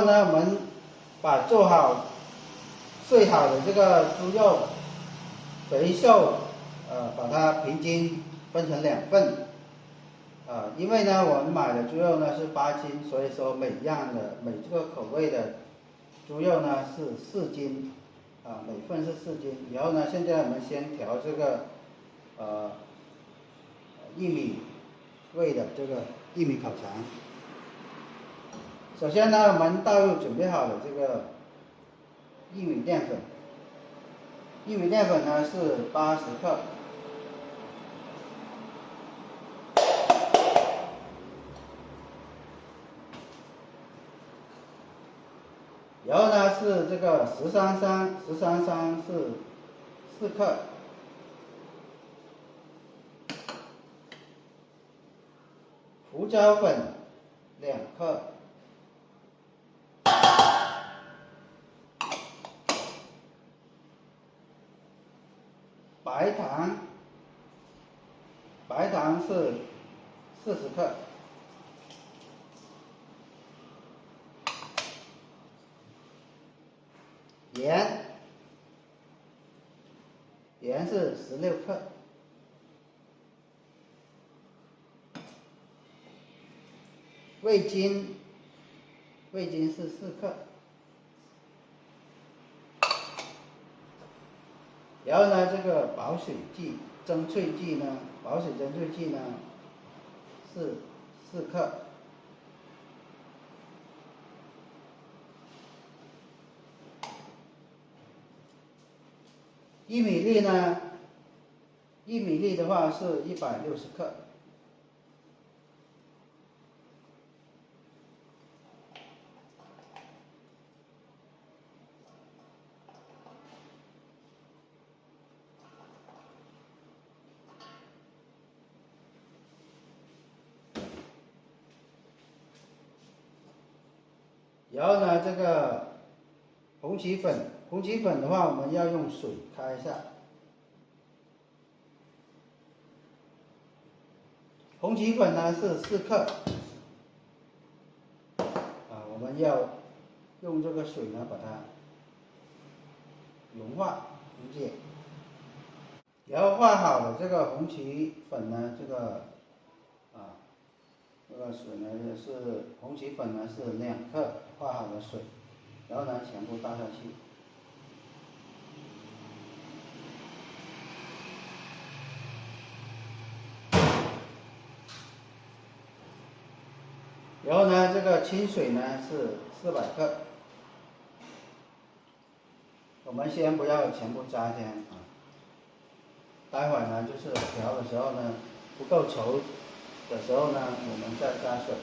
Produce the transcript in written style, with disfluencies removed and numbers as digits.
后呢，我们把做好碎好的这个猪肉肥瘦，把它平均分成2份。因为呢，我们买的猪肉呢是8斤，所以说每这个口味的猪肉呢是4斤，每份是4斤。然后呢，现在我们先调这个玉米味的这个玉米烤肠。首先呢，我们倒入准备好的这个玉米淀粉，玉米淀粉呢是80克。然后呢是这个13香是4克，胡椒粉2克，白糖是40克，盐是16克，味精是4克，然后呢，这个保水剂增脆剂呢是4克，玉米粒的话是160克。然后呢，这个红旗粉的话，我们要用水开一下。红旗粉呢是4克，我们要用这个水呢把它融化溶解。然后化好的这个红旗粉呢，这个水呢是红旗粉呢是2克化好的水，然后呢全部倒下去。然后呢，这个清水呢是400克，我们先不要全部加进待会儿呢就是调的时候呢不够稠的时候呢，我们再加水。